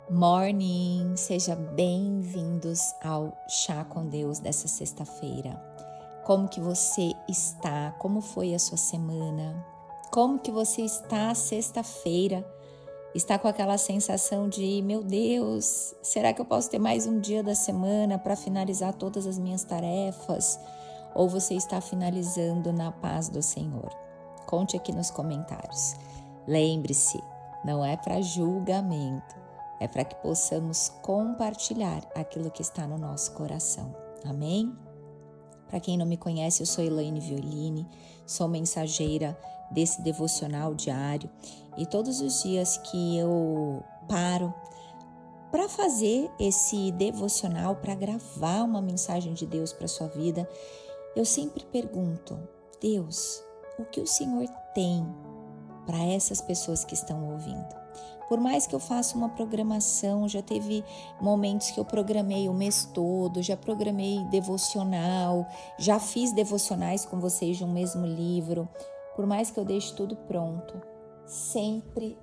Morning! Seja bem-vindos ao Chá com Deus dessa sexta-feira. Como que você está? Como foi a sua semana? Como que você está sexta-feira? Está com aquela sensação de, meu Deus, será que eu posso ter mais um dia da semana para finalizar todas as minhas tarefas? Ou você está finalizando na paz do Senhor? Conte aqui nos comentários. Lembre-se, não é para julgamento, é para que possamos compartilhar aquilo que está no nosso coração. Amém? Para quem não me conhece, eu sou Elaine Violini, sou mensageira desse devocional diário e todos os dias que eu paro para fazer esse devocional, para gravar uma mensagem de Deus para sua vida, eu sempre pergunto: Deus, o que o Senhor tem para essas pessoas que estão ouvindo? Por mais que eu faça uma programação, já teve momentos que eu programei o mês todo, já programei devocional, já fiz devocionais com vocês de um mesmo livro. Por mais que eu deixe tudo pronto, sempre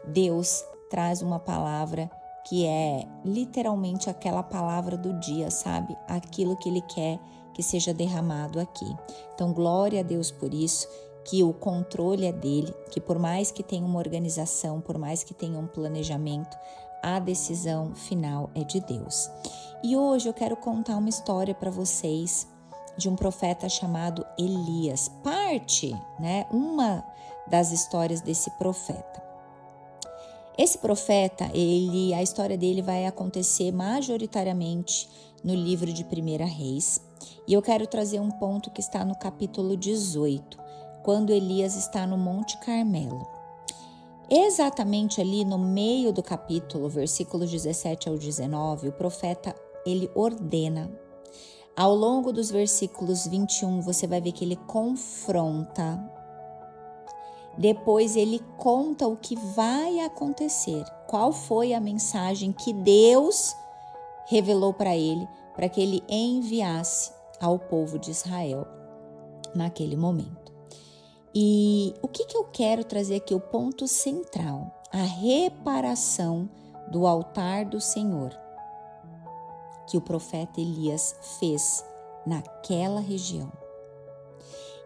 Deus traz uma palavra que é literalmente aquela palavra do dia, sabe? Aquilo que Ele quer que seja derramado aqui. Então, glória a Deus por isso, que o controle é dele, que por mais que tenha uma organização, por mais que tenha um planejamento, a decisão final é de Deus. E hoje eu quero contar uma história para vocês de um profeta chamado Elias, uma das histórias desse profeta. Esse profeta, a história dele vai acontecer majoritariamente no livro de 1 Reis, e eu quero trazer um ponto que está no capítulo 18, quando Elias está no Monte Carmelo. Exatamente ali no meio do capítulo, versículos 17 ao 19, o profeta, ele ordena. Ao longo dos versículos 21, você vai ver que ele confronta. Depois ele conta o que vai acontecer, qual foi a mensagem que Deus revelou para ele, para que ele enviasse ao povo de Israel naquele momento. E o que eu quero trazer aqui? O ponto central, a reparação do altar do Senhor, que o profeta Elias fez naquela região.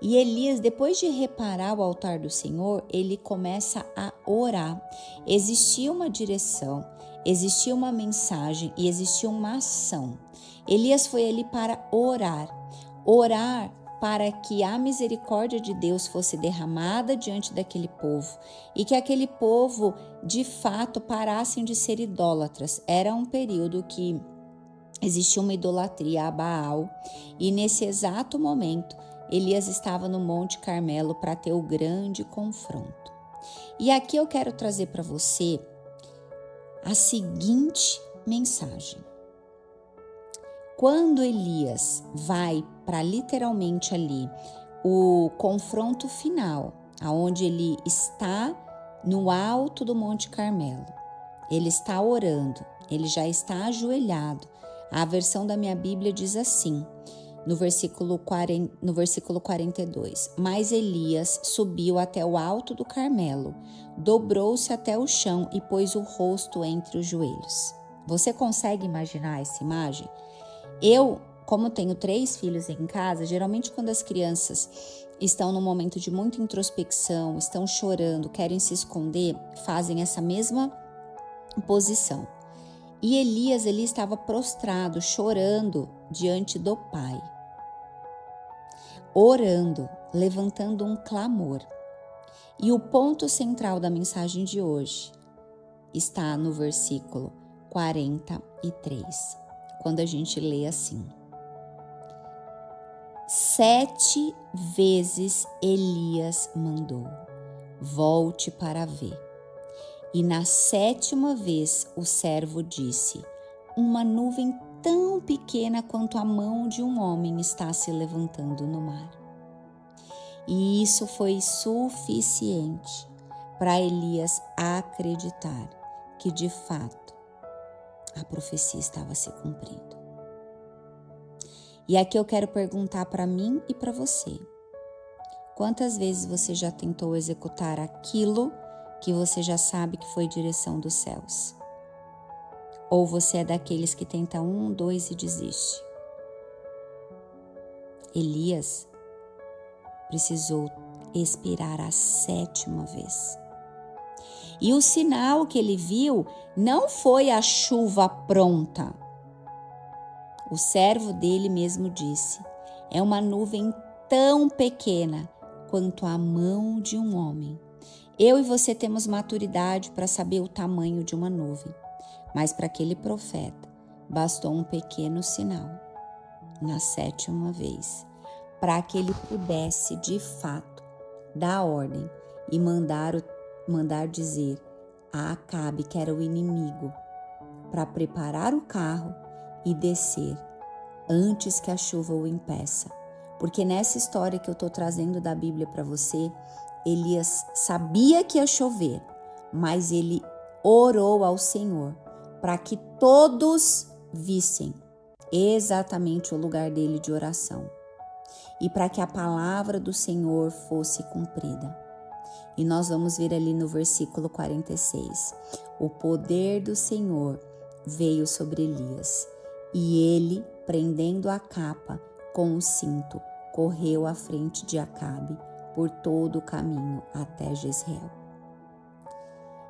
E Elias, depois de reparar o altar do Senhor, ele começa a orar. Existia uma direção, existia uma mensagem e existia uma ação. Elias foi ali para orar para que a misericórdia de Deus fosse derramada diante daquele povo e que aquele povo, de fato, parassem de ser idólatras. Era um período que existia uma idolatria a Baal e nesse exato momento, Elias estava no Monte Carmelo para ter o grande confronto. E aqui eu quero trazer para você a seguinte mensagem. Quando Elias vai para literalmente ali o confronto final, aonde ele está no alto do Monte Carmelo, ele está orando, ele já está ajoelhado. A versão da minha Bíblia diz assim, no versículo 42, mas Elias subiu até o alto do Carmelo, dobrou-se até o chão e pôs o rosto entre os joelhos. Você consegue imaginar essa imagem? Eu, como tenho 3 filhos em casa, geralmente quando as crianças estão num momento de muita introspecção, estão chorando, querem se esconder, fazem essa mesma posição. E Elias, ele estava prostrado, chorando diante do Pai, orando, levantando um clamor. E o ponto central da mensagem de hoje está no versículo 43. Quando a gente lê assim: 7 vezes Elias mandou, volte para ver. E na 7ª vez o servo disse, uma nuvem tão pequena quanto a mão de um homem está se levantando no mar. E isso foi suficiente para Elias acreditar que de fato a profecia estava se cumprindo. E aqui eu quero perguntar para mim e para você. Quantas vezes você já tentou executar aquilo que você já sabe que foi direção dos céus? Ou você é daqueles que tenta 1, 2 e desiste? Elias precisou expirar a 7ª vez. E o sinal que ele viu não foi a chuva pronta. O servo dele mesmo disse: é uma nuvem tão pequena quanto a mão de um homem. Eu e você temos maturidade para saber o tamanho de uma nuvem, mas para aquele profeta bastou um pequeno sinal na 7ª vez, para que ele pudesse de fato dar ordem e mandar dizer a Acabe, que era o inimigo, para preparar o carro e descer antes que a chuva o impeça. Porque nessa história que eu estou trazendo da Bíblia para você, Elias sabia que ia chover, mas ele orou ao Senhor para que todos vissem exatamente o lugar dele de oração e para que a palavra do Senhor fosse cumprida. E nós vamos ver ali no versículo 46, o poder do Senhor veio sobre Elias e ele, prendendo a capa com o cinto, correu à frente de Acabe por todo o caminho até Jezreel.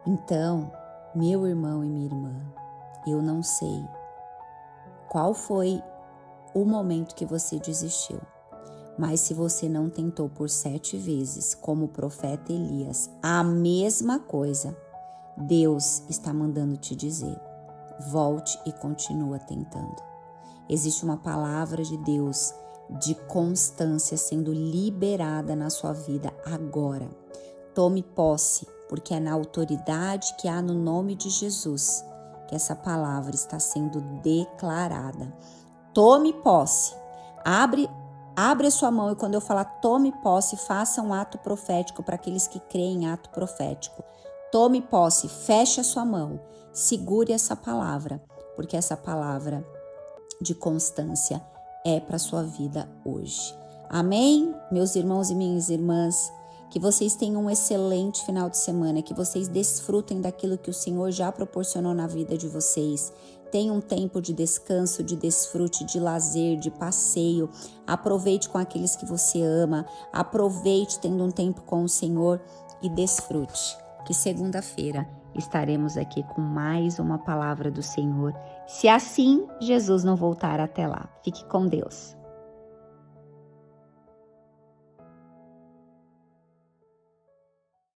Então, meu irmão e minha irmã, eu não sei qual foi o momento que você desistiu, mas se você não tentou por 7 vezes, como o profeta Elias, a mesma coisa, Deus está mandando te dizer: volte e continua tentando. Existe uma palavra de Deus de constância sendo liberada na sua vida agora. Tome posse, porque é na autoridade que há no nome de Jesus que essa palavra está sendo declarada. Tome posse. Abre a sua mão e quando eu falar tome posse, faça um ato profético para aqueles que creem em ato profético. Tome posse, feche a sua mão, segure essa palavra, porque essa palavra de constância é para a sua vida hoje. Amém? Meus irmãos e minhas irmãs, que vocês tenham um excelente final de semana, que vocês desfrutem daquilo que o Senhor já proporcionou na vida de vocês. Tenha um tempo de descanso, de desfrute, de lazer, de passeio. Aproveite com aqueles que você ama. Aproveite tendo um tempo com o Senhor e desfrute. Que segunda-feira estaremos aqui com mais uma palavra do Senhor. Se assim Jesus não voltar até lá. Fique com Deus.